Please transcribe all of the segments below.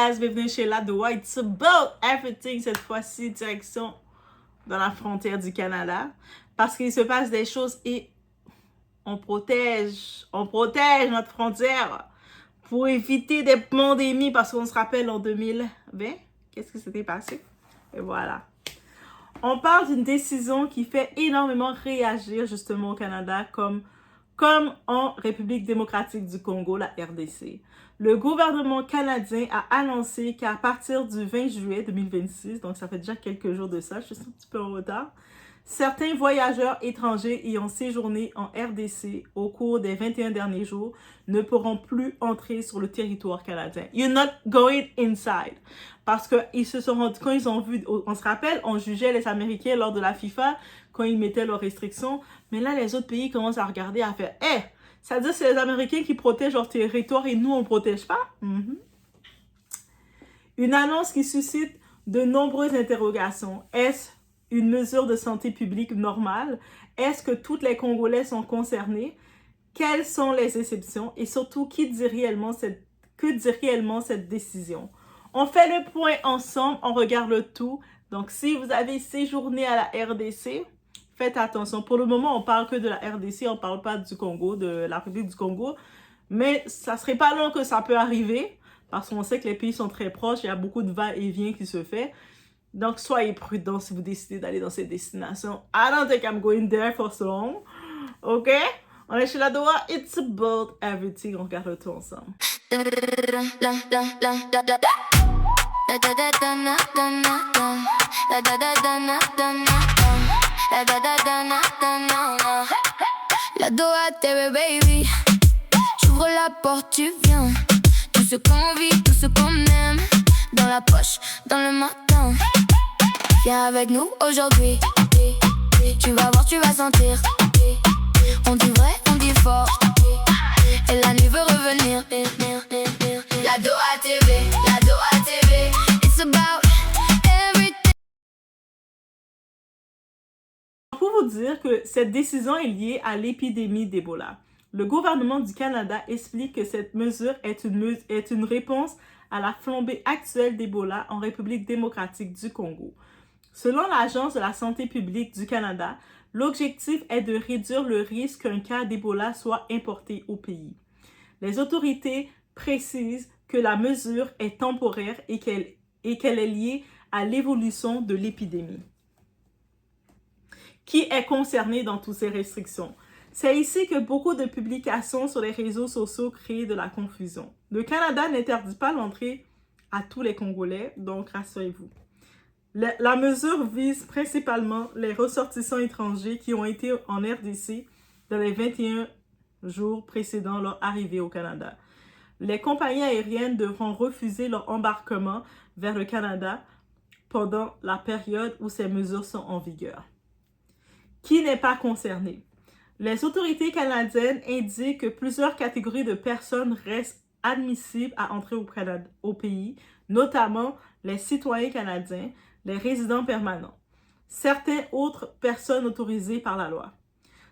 guys, bienvenue chez Ladoa. It's about everything. Cette fois-ci, direction dans la frontière du Canada. Parce qu'il se passe des choses et on protège notre frontière pour éviter des pandémies. Parce qu'on se rappelle en 2020, qu'est-ce qui s'était passé? Et voilà. On parle d'une décision qui fait énormément réagir justement au Canada comme en République démocratique du Congo, la RDC. Le gouvernement canadien a annoncé qu'à partir du 20 juillet 2026, donc ça fait déjà quelques jours de ça, je suis un petit peu en retard, certains voyageurs étrangers ayant séjourné en RDC au cours des 21 derniers jours ne pourront plus entrer sur le territoire canadien. You're not going inside. Parce que ils se sont rendus, quand ils ont vu, on se rappelle, on jugeait les Américains lors de la FIFA quand ils mettaient leurs restrictions, mais là les autres pays commencent à regarder, à faire, ça veut dire que c'est les Américains qui protègent leur territoire et nous on ne protège pas? Une annonce qui suscite de nombreuses interrogations. Est-ce une mesure de santé publique normale? Est-ce que tous les Congolais sont concernés? Quelles sont les exceptions? Et surtout, que dit réellement cette décision? On fait le point ensemble, on regarde le tout. Donc, si vous avez séjourné à la RDC, faites attention. Pour le moment, on parle que de la RDC, on ne parle pas du Congo, de la République du Congo. Mais ça ne serait pas long que ça peut arriver, parce qu'on sait que les pays sont très proches, il y a beaucoup de va-et-vient qui se fait. Donc, soyez prudents si vous décidez d'aller dans cette destination. I don't think I'm going there for so long. OK? On est chez Ladoa. It's about everything. On regarde le tout ensemble. Ladoa TV, baby. J'ouvre la porte, tu viens. Tout ce qu'on vit, tout ce qu'on aime. Dans la poche, dans le matin. Viens avec nous aujourd'hui. Tu vas voir, tu vas sentir. On dit vrai, on dit fort. Et la nuit veut revenir. Ladoa TV, Ladoa TV. It's about everything. Pour vous dire que cette décision est liée à l'épidémie d'Ebola. Le gouvernement du Canada explique que cette mesure est une réponse à la flambée actuelle d'Ebola en République démocratique du Congo. Selon l'Agence de la santé publique du Canada, l'objectif est de réduire le risque qu'un cas d'Ebola soit importé au pays. Les autorités précisent que la mesure est temporaire et qu'elle est liée à l'évolution de l'épidémie. Qui est concerné dans toutes ces restrictions? C'est ici que beaucoup de publications sur les réseaux sociaux créent de la confusion. Le Canada n'interdit pas l'entrée à tous les Congolais, donc rassurez-vous. La mesure vise principalement les ressortissants étrangers qui ont été en RDC dans les 21 jours précédant leur arrivée au Canada. Les compagnies aériennes devront refuser leur embarquement vers le Canada pendant la période où ces mesures sont en vigueur. Qui n'est pas concerné? Les autorités canadiennes indiquent que plusieurs catégories de personnes restent admissibles à entrer au pays, notamment les citoyens canadiens, les résidents permanents, certaines autres personnes autorisées par la loi.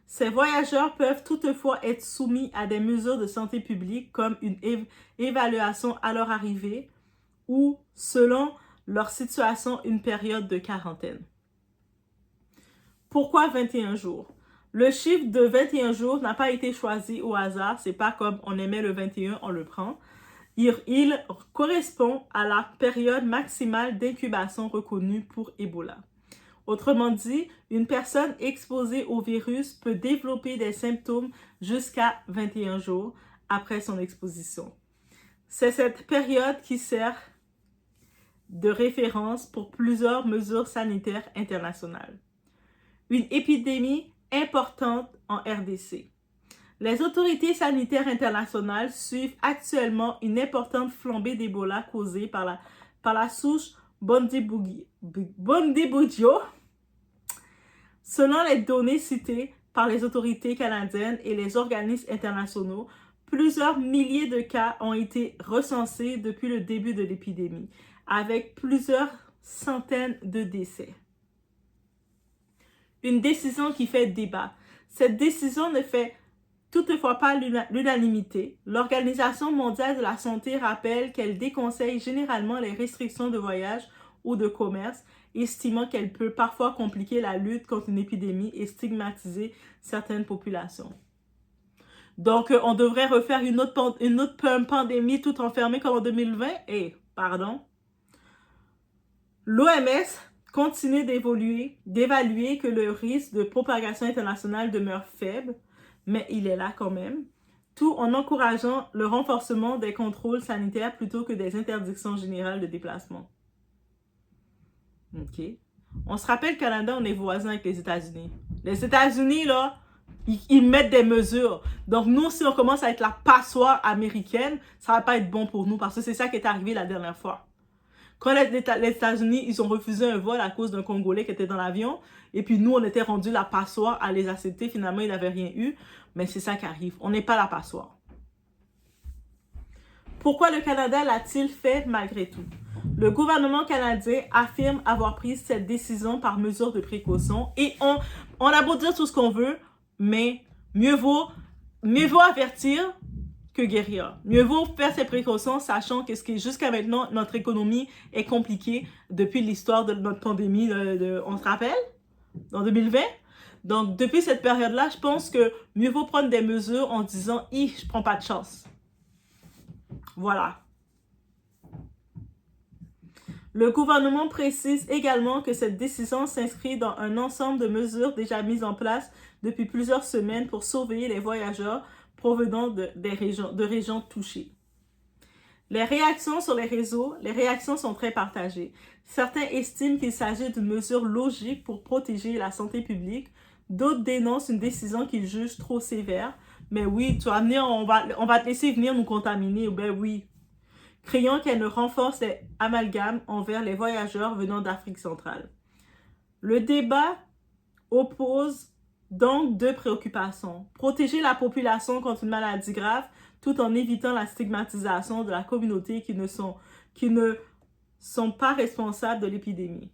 Ces voyageurs peuvent toutefois être soumis à des mesures de santé publique comme une évaluation à leur arrivée ou, selon leur situation, une période de quarantaine. Pourquoi 21 jours? Le chiffre de 21 jours n'a pas été choisi au hasard, c'est pas comme on aimait le 21, on le prend. Il correspond à la période maximale d'incubation reconnue pour Ebola. Autrement dit, une personne exposée au virus peut développer des symptômes jusqu'à 21 jours après son exposition. C'est cette période qui sert de référence pour plusieurs mesures sanitaires internationales. Une épidémie importante en RDC. Les autorités sanitaires internationales suivent actuellement une importante flambée d'Ebola causée par la souche Bundibugyo. Selon les données citées par les autorités canadiennes et les organismes internationaux, plusieurs milliers de cas ont été recensés depuis le début de l'épidémie, avec plusieurs centaines de décès. Une décision qui fait débat. Cette décision ne fait toutefois pas l'unanimité. L'Organisation mondiale de la santé rappelle qu'elle déconseille généralement les restrictions de voyage ou de commerce, estimant qu'elle peut parfois compliquer la lutte contre une épidémie et stigmatiser certaines populations. Donc, on devrait refaire une autre pandémie tout enfermée comme en 2020? Pardon. L'OMS continue d'évaluer que le risque de propagation internationale demeure faible, mais il est là quand même, tout en encourageant le renforcement des contrôles sanitaires plutôt que des interdictions générales de déplacement. OK. On se rappelle, Canada, on est voisins avec les États-Unis. Les États-Unis, là, ils mettent des mesures. Donc, nous, si on commence à être la passoire américaine, ça va pas être bon pour nous parce que c'est ça qui est arrivé la dernière fois. Quand les États-Unis, ils ont refusé un vol à cause d'un Congolais qui était dans l'avion, et puis nous, on était rendu la passoire à les accepter. Finalement, ils n'avaient rien eu. Mais c'est ça qui arrive. On n'est pas la passoire. Pourquoi le Canada l'a-t-il fait malgré tout? Le gouvernement canadien affirme avoir pris cette décision par mesure de précaution. Et on a beau dire tout ce qu'on veut, mais mieux vaut avertir que guérir. Mieux vaut faire ces précautions, sachant que jusqu'à maintenant, notre économie est compliquée depuis l'histoire de notre pandémie, on se rappelle? En 2020? Donc, depuis cette période-là, je pense que mieux vaut prendre des mesures en disant « je prends pas de chance ». Voilà. Le gouvernement précise également que cette décision s'inscrit dans un ensemble de mesures déjà mises en place depuis plusieurs semaines pour surveiller les voyageurs provenant de régions touchées. Les réactions sur les réseaux, les réactions sont très partagées. Certains estiment qu'il s'agit d'une mesure logique pour protéger la santé publique. D'autres dénoncent une décision qu'ils jugent trop sévère. Mais oui, tu vas venir, on va te laisser venir nous contaminer. Ben oui. Craignant qu'elle ne renforce les amalgames envers les voyageurs venant d'Afrique centrale. Le débat oppose donc deux préoccupations. Protéger la population contre une maladie grave tout en évitant la stigmatisation de la communauté qui ne sont pas responsables de l'épidémie.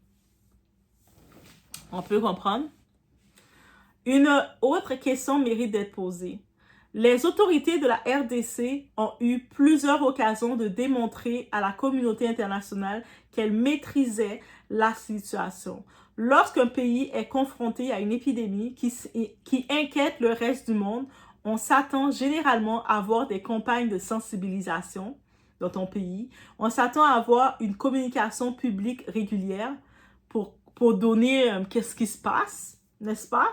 On peut comprendre? Une autre question mérite d'être posée. Les autorités de la RDC ont eu plusieurs occasions de démontrer à la communauté internationale qu'elles maîtrisaient la situation. Lorsqu'un pays est confronté à une épidémie qui inquiète le reste du monde, on s'attend généralement à avoir des campagnes de sensibilisation dans ton pays. On s'attend à avoir une communication publique régulière pour donner qu'est-ce qui se passe, n'est-ce pas?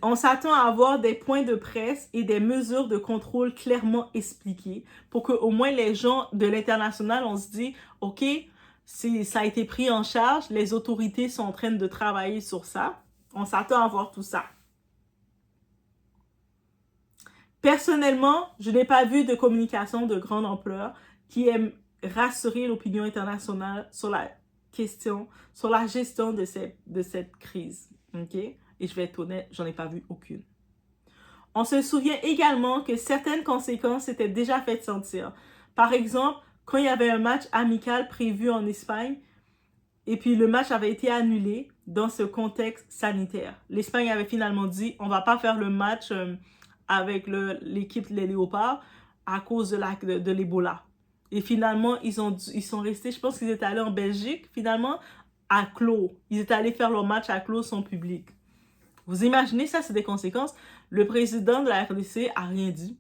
On s'attend à avoir des points de presse et des mesures de contrôle clairement expliquées pour qu'au moins les gens de l'international, on se dit, OK, ça a été pris en charge, les autorités sont en train de travailler sur ça. On s'attend à voir tout ça. Personnellement, je n'ai pas vu de communication de grande ampleur qui ait rassuré l'opinion internationale sur la gestion de cette crise. OK? Et je vais être honnête, j'en ai pas vu aucune. On se souvient également que certaines conséquences s'étaient déjà faites sentir. Par exemple, quand il y avait un match amical prévu en Espagne, et puis le match avait été annulé dans ce contexte sanitaire. L'Espagne avait finalement dit, on va pas faire le match avec l'équipe Les Léopards à cause de l'Ebola. Et finalement, ils sont restés, je pense qu'ils étaient allés en Belgique, finalement, à clos. Ils étaient allés faire leur match à clos sans public. Vous imaginez, ça, c'est des conséquences. Le président de la RDC a rien dit.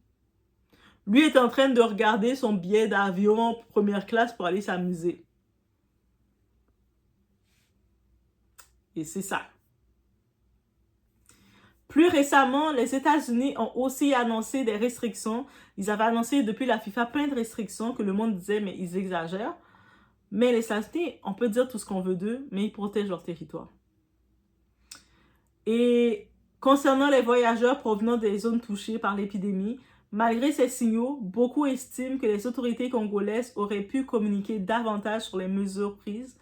Lui est en train de regarder son billet d'avion première classe pour aller s'amuser. Et c'est ça. Plus récemment, les États-Unis ont aussi annoncé des restrictions. Ils avaient annoncé depuis la FIFA plein de restrictions que le monde disait, mais ils exagèrent. Mais les États-Unis, on peut dire tout ce qu'on veut d'eux, mais ils protègent leur territoire. Et concernant les voyageurs provenant des zones touchées par l'épidémie, malgré ces signaux, beaucoup estiment que les autorités congolaises auraient pu communiquer davantage sur les mesures prises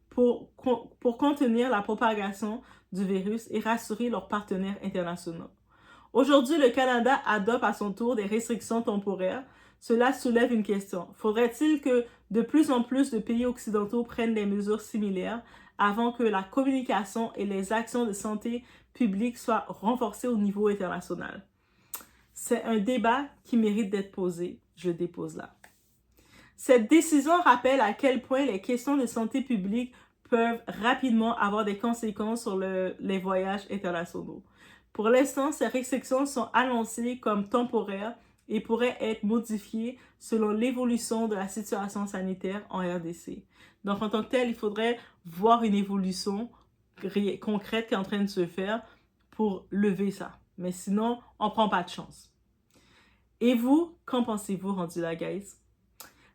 pour contenir la propagation du virus et rassurer leurs partenaires internationaux. Aujourd'hui, le Canada adopte à son tour des restrictions temporaires. Cela soulève une question. Faudrait-il que de plus en plus de pays occidentaux prennent des mesures similaires avant que la communication et les actions de santé publique soit renforcée au niveau international. C'est un débat qui mérite d'être posé. Je le dépose là. Cette décision rappelle à quel point les questions de santé publique peuvent rapidement avoir des conséquences sur les voyages internationaux. Pour l'instant, ces restrictions sont annoncées comme temporaires et pourraient être modifiées selon l'évolution de la situation sanitaire en RDC. Donc, en tant que tel, il faudrait voir une évolution concrète qui est en train de se faire pour lever ça. Mais sinon, on ne prend pas de chance. Et vous, qu'en pensez-vous, rendu là, guys?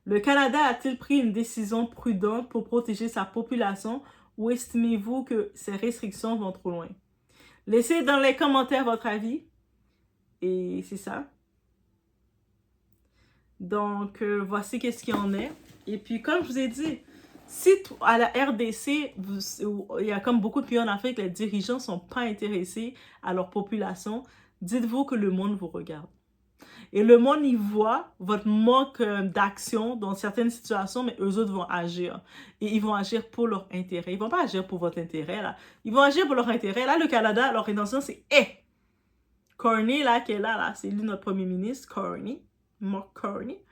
Le Canada a-t-il pris une décision prudente pour protéger sa population ou estimez-vous que ces restrictions vont trop loin? Laissez dans les commentaires votre avis. Et c'est ça. Donc, voici qu'est-ce qu'il y en est. Et puis, comme je vous ai dit, si à la RDC, il y a comme beaucoup de pays en Afrique, les dirigeants ne sont pas intéressés à leur population, dites-vous que le monde vous regarde. Et le monde y voit votre manque d'action dans certaines situations, mais eux autres vont agir. Et ils vont agir pour leur intérêt. Ils ne vont pas agir pour votre intérêt, là. Ils vont agir pour leur intérêt. Là, le Canada, leur intention, c'est « Hey! » Carney, là, qui est là, c'est lui notre premier ministre, Carney. Mark Carney.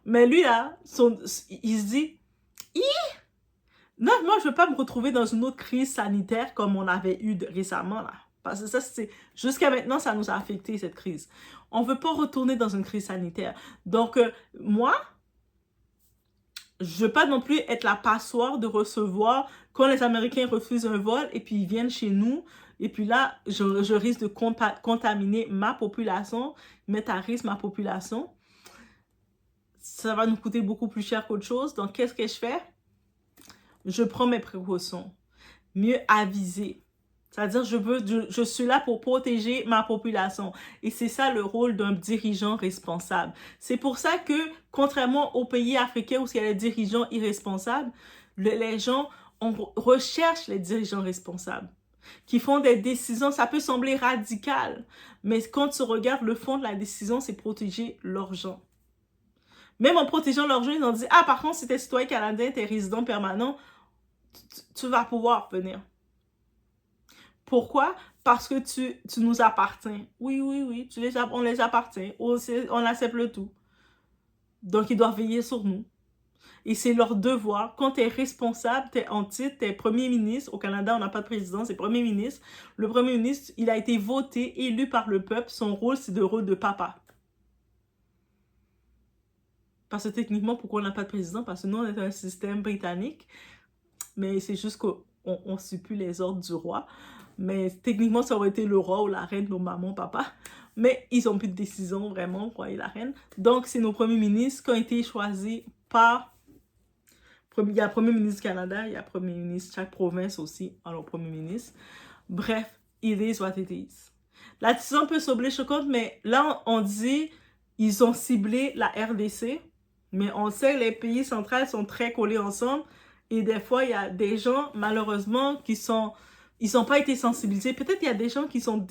Mais lui, là, il se dit « Hi! Non, moi, je ne veux pas me retrouver dans une autre crise sanitaire comme on avait eu récemment, là. » Parce que ça, c'est jusqu'à maintenant, ça nous a affecté, cette crise. On ne veut pas retourner dans une crise sanitaire. Donc, moi, je ne veux pas non plus être la passoire de recevoir quand les Américains refusent un vol et puis ils viennent chez nous. Et puis là, je risque de contaminer ma population, mettre à risque ma population. Ça va nous coûter beaucoup plus cher qu'autre chose. Donc, qu'est-ce que je fais? Je prends mes précautions. Mieux aviser. C'est-à-dire, je suis là pour protéger ma population. Et c'est ça le rôle d'un dirigeant responsable. C'est pour ça que, contrairement aux pays africains où il y a des dirigeants irresponsables, les gens, on recherche les dirigeants responsables qui font des décisions. Ça peut sembler radical, mais quand tu regardes le fond de la décision, c'est protéger leurs gens. Même en protégeant leurs gens, ils ont dit, ah, par contre, si tu es citoyen canadien, tu es résident permanent, tu vas pouvoir venir. Pourquoi? Parce que tu nous appartiens. Oui, on les appartient. On accepte le tout. Donc, ils doivent veiller sur nous. Et c'est leur devoir. Quand tu es responsable, tu es en titre, tu es premier ministre. Au Canada, on n'a pas de président, c'est premier ministre. Le premier ministre, il a été voté, élu par le peuple. Son rôle, c'est le rôle de papa. Parce que techniquement, pourquoi on n'a pas de président? Parce que nous, on est un système britannique. Mais c'est juste qu'on ne suit plus les ordres du roi. Mais techniquement, ça aurait été le roi ou la reine, nos mamans, papa. Mais ils n'ont plus de décision, vraiment, roi et la reine. Donc, c'est nos premiers ministres qui ont été choisis par... Il y a le premier ministre du Canada, il y a le premier ministre, chaque province aussi a leur premier ministre. Bref, it is what it is. La décision peut sembler choquante, mais là, on dit ils ont ciblé la RDC. Mais on sait que les pays centrales sont très collés ensemble. Et des fois, il y a des gens, malheureusement, ils n'ont pas été sensibilisés. Peut-être qu'il y a des gens qui ont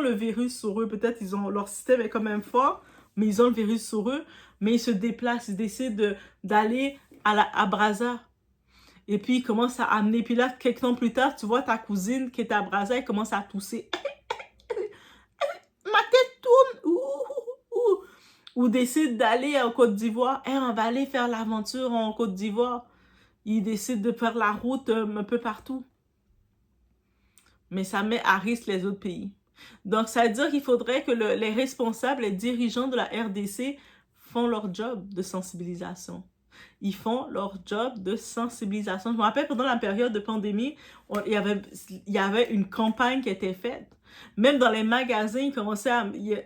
le virus sur eux. Peut-être leur système est quand même fort, mais ils ont le virus sur eux. Mais ils se déplacent, ils décident d'aller à Brazza. Et puis, ils commencent à amener. Puis là, quelques temps plus tard, tu vois ta cousine qui est à Brazza, elle commence à tousser. Ma tête tourne. Ou décide d'aller en Côte d'Ivoire. On va aller faire l'aventure en Côte d'Ivoire. Ils décident de faire la route un peu partout. Mais ça met à risque les autres pays. Donc, ça veut dire qu'il faudrait que les responsables, les dirigeants de la RDC font leur job de sensibilisation. Ils font leur job de sensibilisation. Je me rappelle, pendant la période de pandémie, il y avait une campagne qui était faite. Même dans les magasins,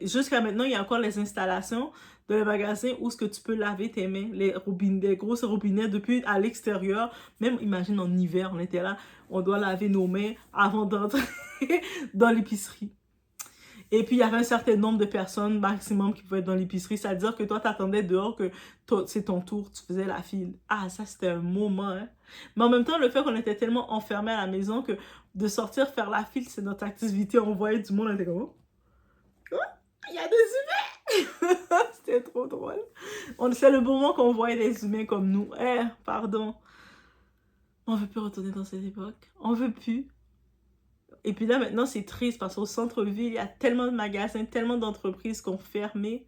jusqu'à maintenant, il y a encore les installations dans les magasins où ce que tu peux laver tes mains, les grosses robinets depuis à l'extérieur. Même, imagine, en hiver, on était là, on doit laver nos mains avant d'entrer dans l'épicerie. Et puis, il y avait un certain nombre de personnes maximum qui pouvaient être dans l'épicerie. C'est-à-dire que toi, tu attendais dehors que c'est ton tour, tu faisais la file. Ah, ça, c'était un moment, hein. Mais en même temps, le fait qu'on était tellement enfermés à la maison que de sortir faire la file, c'est notre activité. On voyait du monde, on était comme... Oh, il y a des humains! C'était trop drôle. C'est le moment qu'on voyait des humains comme nous. Pardon. On veut plus retourner dans cette époque. On veut plus. Et puis là, maintenant, c'est triste parce qu'au centre-ville, il y a tellement de magasins, tellement d'entreprises qui ont fermé.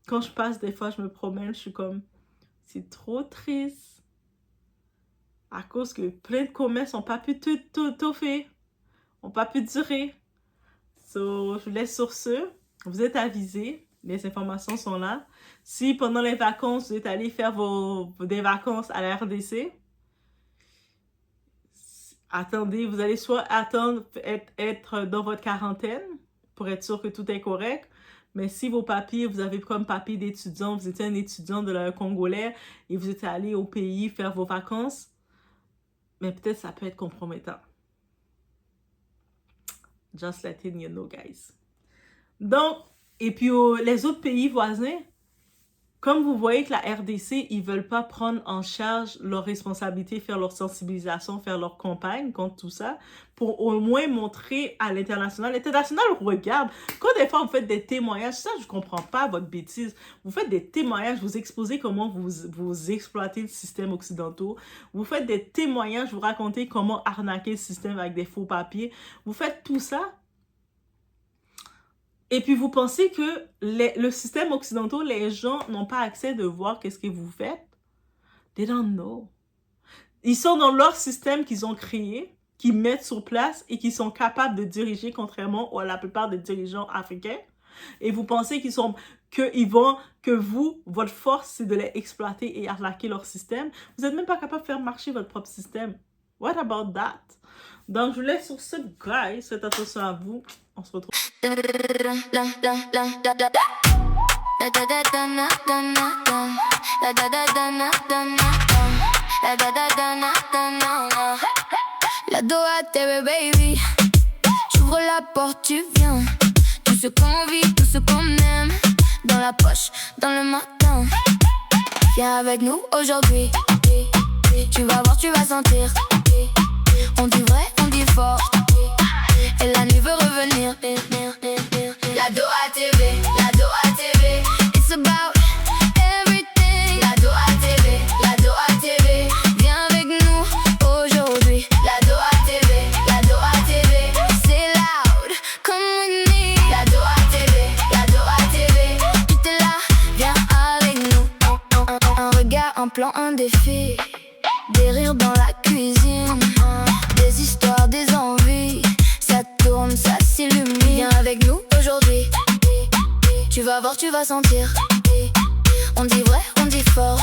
Quand je passe, des fois, je me promène, je suis comme, c'est trop triste. À cause que plein de commerces n'ont pas pu tout faire. N'ont pas pu durer. So, je vous laisse sur ce. Vous êtes avisés. Les informations sont là. Si pendant les vacances, vous êtes allé faire des vacances à la RDC, attendez, vous allez soit attendre être dans votre quarantaine pour être sûr que tout est correct. Mais si vos papiers, vous avez comme papier d'étudiant, vous étiez un étudiant de la Congolais et vous êtes allé au pays faire vos vacances, mais peut-être ça peut être compromettant. Just letting you know, guys. Donc, et puis les autres pays voisins, comme vous voyez que la RDC, ils veulent pas prendre en charge leurs responsabilités, faire leur sensibilisation, faire leur campagne contre tout ça, pour au moins montrer à l'international. L'international regarde. Quand des fois vous faites des témoignages, ça je comprends pas votre bêtise. Vous faites des témoignages, vous exposez comment vous exploitez le système occidental. Vous faites des témoignages, vous racontez comment arnaquer le système avec des faux papiers. Vous faites tout ça. Et puis, vous pensez que le système occidental, les gens n'ont pas accès de voir qu'est-ce que vous faites? They don't know. Ils sont dans leur système qu'ils ont créé, qu'ils mettent sur place et qui sont capables de diriger, contrairement à la plupart des dirigeants africains. Et vous pensez que vous, votre force, c'est de les exploiter et arnaquer leur système. Vous n'êtes même pas capable de faire marcher votre propre système. What about that? Donc, je vous laisse sur ce, guys. Faites attention à vous. On se retrouve. La Doha TV, baby. J'ouvre la porte, tu viens. Tout ce qu'on vit, tout ce qu'on aime. Dans la poche, dans le matin. Viens avec nous aujourd'hui. Tu vas voir, tu vas sentir. On dit vrai, on dit fort. Et la nuit veut revenir. La Doha TV, la Doha TV. It's about everything. La Doha TV, la Doha TV. Viens avec nous aujourd'hui. La Doha TV, la Doha TV. C'est loud, come with me. La Doha TV, la Doha TV. Tout est là, viens avec nous. Un regard, un plan, un défi. Des rires dans la cuisine. Des histoires, des envies. Ça tourne, ça s'illumine. Viens avec nous aujourd'hui. Tu vas voir, tu vas sentir. On dit vrai, on dit fort.